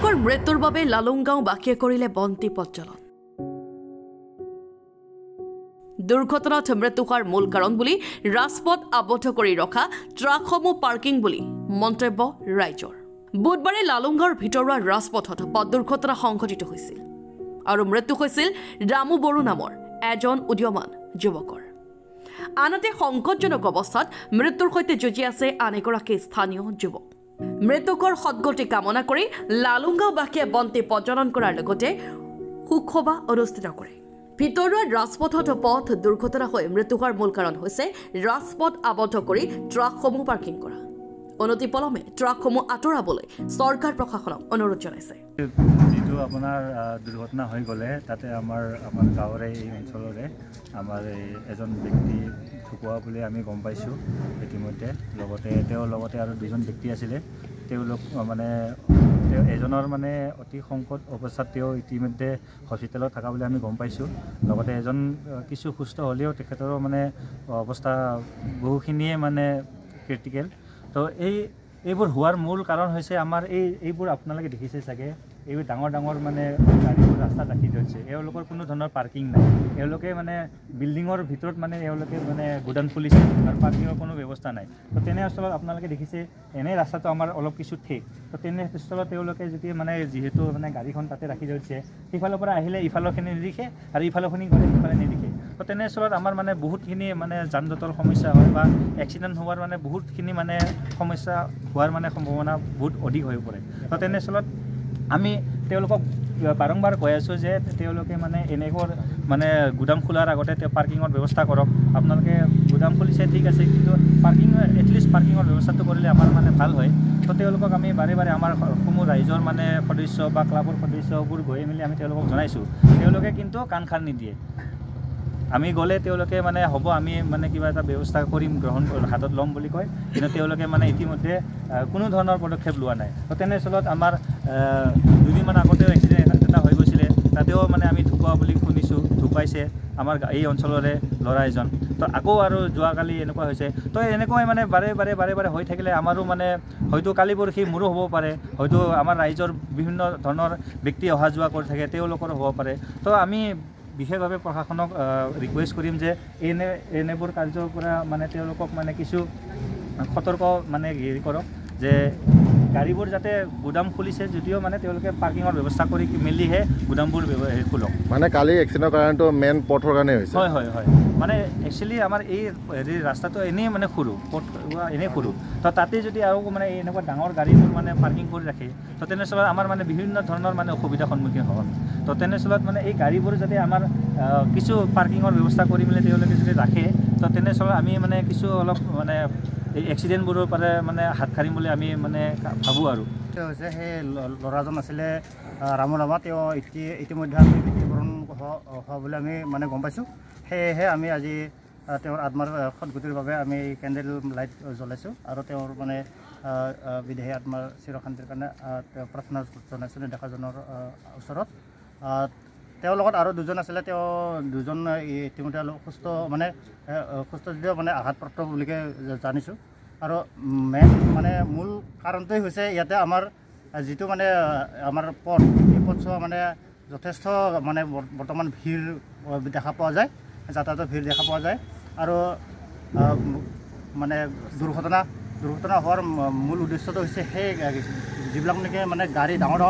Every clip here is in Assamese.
মৃতকৰ মৃত্যুৰ বাবে লালুংগাঁও বাসীয়ে কৰিলে বন্তি প্ৰজ্বলন দুৰ্ঘটনাত মৃত্যু হোৱাৰ মূল কাৰণ বুলি ৰাজপথ আবদ্ধ কৰি ৰখা ট্ৰাকসমূহ পাৰ্কিং বুলি মন্তব্য ৰাইজৰ বুধবাৰে লালুংগাঁৱৰ ভিতৰুৱা ৰাজপথত পথ দুৰ্ঘটনা সংঘটিত হৈছিল আৰু মৃত্যু হৈছিল ৰামু বড়ো নামৰ এজন উদীয়মান যুৱকৰ আনহাতে সংকটজনক অৱস্থাত মৃত্যুৰ সৈতে যুঁজি আছে আন এগৰাকী স্থানীয় যুৱক মৃতকৰ সদ্গতি কামনা কৰি লালুংগাঁওবাসীয়ে বন্তি প্ৰজ্বলন কৰাৰ লগতে শোকসভা অনুষ্ঠিত কৰে ভিতৰুৱা ৰাজপথত পথ দুৰ্ঘটনা হৈ মৃত্যু হোৱাৰ মূল কাৰণ হৈছে ৰাজপথ আবদ্ধ কৰি ট্ৰাকসমূহ পাৰ্কিং কৰা অনতি পলমে ট্ৰাকসমূহ আঁতৰাবলৈ চৰকাৰ প্ৰশাসনক অনুৰোধ জনাইছে যিটো আপোনাৰ দুৰ্ঘটনা হৈ গ'লে তাতে আমাৰ গাঁৱৰে এই অঞ্চলৰে আমাৰ এজন ব্যক্তি ঢুকোৱা বুলি আমি গম পাইছোঁ ইতিমধ্যে তেওঁৰ লগতে আৰু দুজন ব্যক্তি আছিলে তেওঁলোক মানে এজনৰ মানে অতি সংকট অৱস্থাত তেওঁ ইতিমধ্যে হস্পিটেলত থকা বুলি আমি গম পাইছোঁ লগতে এজন কিছু সুস্থ হ'লেও তেখেতৰো মানে অৱস্থা বহুখিনিয়ে মানে ক্ৰিটিকেল তো এইবোৰ হোৱাৰ মূল কাৰণ হৈছে আমাৰ এইবোৰ আপোনালোকে দেখিছে চাগে এইবোৰ ডাঙৰ মানে গাড়ীবোৰ ৰাস্তাত ৰাখি থৈছে এওঁলোকৰ কোনো ধৰণৰ পাৰ্কিং নাই এওঁলোকে মানে বিল্ডিঙৰ ভিতৰত মানে এওঁলোকে মানে গুদাম খুলিছে আৰু পাৰ্কিঙৰ কোনো ব্যৱস্থা নাই তো তেনে স্থলত আপোনালোকে দেখিছে এনে ৰাস্তাটো আমাৰ অলপ কিছু ঠেক তো তেনে স্থলত তেওঁলোকে যদি মানে যিহেতু মানে গাড়ীখন তাতে ৰাখি থৈছে সিফালৰ পৰা আহিলে ইফালৰখিনি নিদিখে আৰু ইফালৰখিনি গ'লে সিফালে নিদিখে তো তেনে স্থলত আমাৰ মানে বহুতখিনি মানে যান জঁটৰ সমস্যা হয় বা এক্সিডেণ্ট হোৱাৰ মানে বহুতখিনি মানে সমস্যা হোৱাৰ মানে সম্ভাৱনা বহুত অধিক হৈ পৰে তো তেনে স্থলত আমি তেওঁলোকক বাৰম্বাৰ কৈ আছোঁ যে তেওঁলোকে মানে এনেকুৱা মানে গুদাম খোলাৰ আগতে পাৰ্কিঙৰ ব্যৱস্থা কৰক আপোনালোকে গুদাম খুলিছে ঠিক আছে কিন্তু এটলিষ্ট পাৰ্কিঙৰ ব্যৱস্থাটো কৰিলে আমাৰ মানে ভাল হয় তো তেওঁলোকক আমি বাৰে আমাৰ সমূহ ৰাইজৰ মানে সদস্য বা ক্লাবৰ সদস্যবোৰ গৈ মেলি আমি তেওঁলোকক জনাইছোঁ তেওঁলোকে কিন্তু কাণ খাৰ নিদিয়ে আমি গ'লে তেওঁলোকে মানে হ'ব আমি মানে কিবা এটা ব্যৱস্থা কৰিম গ্ৰহণ হাতত ল'ম বুলি কয় কিন্তু তেওঁলোকে মানে ইতিমধ্যে কোনো ধৰণৰ পদক্ষেপ লোৱা নাই তো তেনেস্থলত আমাৰ দুদিনমান আগতেও এক্সিডেণ্ট এটা হৈ গৈছিলে তাতেও মানে আমি ঢুকোৱা বুলি শুনিছোঁ ঢুকাইছে আমাৰ এই অঞ্চলৰে ল'ৰা এজন তো আকৌ আৰু যোৱাকালি এনেকুৱা হৈছে তো এনেকুৱাই মানে বাৰে হৈ থাকিলে আমাৰো মানে হয়তো কালি পৰহি মোৰো হ'ব পাৰে হয়তো আমাৰ ৰাইজৰ বিভিন্ন ধৰণৰ ব্যক্তি অহা যোৱা কৰি থাকে তেওঁলোকৰো হ'ব পাৰে তো আমি বিশেষভাৱে প্ৰশাসনক ৰিকুৱেষ্ট কৰিম যে এনেবোৰ কাৰ্যৰ পৰা মানে তেওঁলোকক মানে কিছু সতৰ্ক মানে হেৰি কৰক যে গাড়ীবোৰ যাতে গুদাম খুলিছে যদিও মানে তেওঁলোকে পাৰ্কিঙৰ ব্যৱস্থা কৰি মেলিহে গুদামবোৰ খোলক মানে কালি এক্সিডেণ্টৰ কাৰণটো মেইন পথৰ কাৰণে হৈছে হয় মানে একচুৱেলি আমাৰ এই হেৰি ৰাস্তাটো এনেই মানে সৰু পথ এনেই সৰু তো তাতে যদি আৰু মানে এনেকুৱা ডাঙৰ গাড়ীবোৰ মানে পাৰ্কিং কৰি ৰাখে তো তেনেস্থলত আমাৰ মানে বিভিন্ন ধৰণৰ মানে অসুবিধাৰ সন্মুখীন হ'ব তো তেনেস্থলত মানে এই গাড়ীবোৰ যাতে আমাৰ কিছু পাৰ্কিঙৰ ব্যৱস্থা কৰি মেলি তেওঁলোকে যদি ৰাখে তো তেনেস্থলত আমি মানে কিছু অলপ মানে এই এক্সিডেণ্টবোৰৰ পৰা মানে হাত সাৰিম বুলি আমি মানে ভাবোঁ আৰু হৈছে সেই ল'ৰাজন আছিলে ৰামু নামা তেওঁ ইতিমধ্যে আমি মৃত্যুবৰণ হোৱা বুলি আমি মানে গম পাইছোঁ সেয়েহে আমি আজি তেওঁৰ আত্মাৰ সদগতিৰ বাবে আমি কেণ্ডেল লাইট জ্বলাইছোঁ আৰু তেওঁৰ মানে বিদেহী আত্মাৰ চিৰশান্তিৰ কাৰণে প্ৰাৰ্থনা জনাইছোঁ নেদেখাজনৰ ওচৰত তেওঁৰ লগত আৰু দুজন আছিলে তেওঁ দুজন ইতিমধ্যে সুস্থ মানে সুস্থ যদিও মানে আঘাতপ্ৰাপ্ত বুলিকে জানিছোঁ আৰু মেইন মানে মূল কাৰণটোৱেই হৈছে ইয়াতে আমাৰ যিটো মানে আমাৰ পথ এই পথছোৱা মানে যথেষ্ট মানে বৰ্তমান ভিৰ দেখা পোৱা যায় যাতায়াতৰ ভিৰ দেখা পোৱা যায় আৰু মানে দুৰ্ঘটনা হোৱাৰ মূল উদ্দেশ্যটো হৈছে সেই যিবিলাক নেকি মানে গাড়ী ডাঙৰ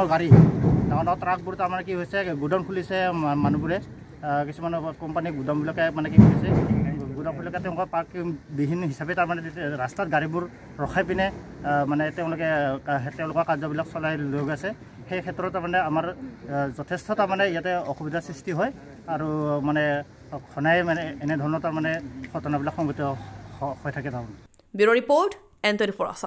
ট্ৰাকবোৰ তাৰমানে কি হৈছে গুদাম খুলিছে মানুহবোৰে কিছুমান কোম্পানী গুদামবিলাকে মানে কি কৰিছে গুদামবিলাকে তেওঁলোকৰ পাৰ্কিংবিহীন হিচাপে তাৰমানে ৰাস্তাত গাড়ীবোৰ ৰখাই পিনে মানে তেওঁলোকৰ কাৰ্যবিলাক চলাই লৈ গৈছে সেই ক্ষেত্ৰত তাৰমানে আমাৰ যথেষ্ট তাৰমানে ইয়াতে অসুবিধাৰ সৃষ্টি হয় আৰু মানে ঘনাই মানে এনেধৰণৰ তাৰমানে ঘটনাবিলাক সংঘটিত হৈ থাকে তাৰমানে ব্যুৰ' ৰিপৰ্ট N24 আছাম।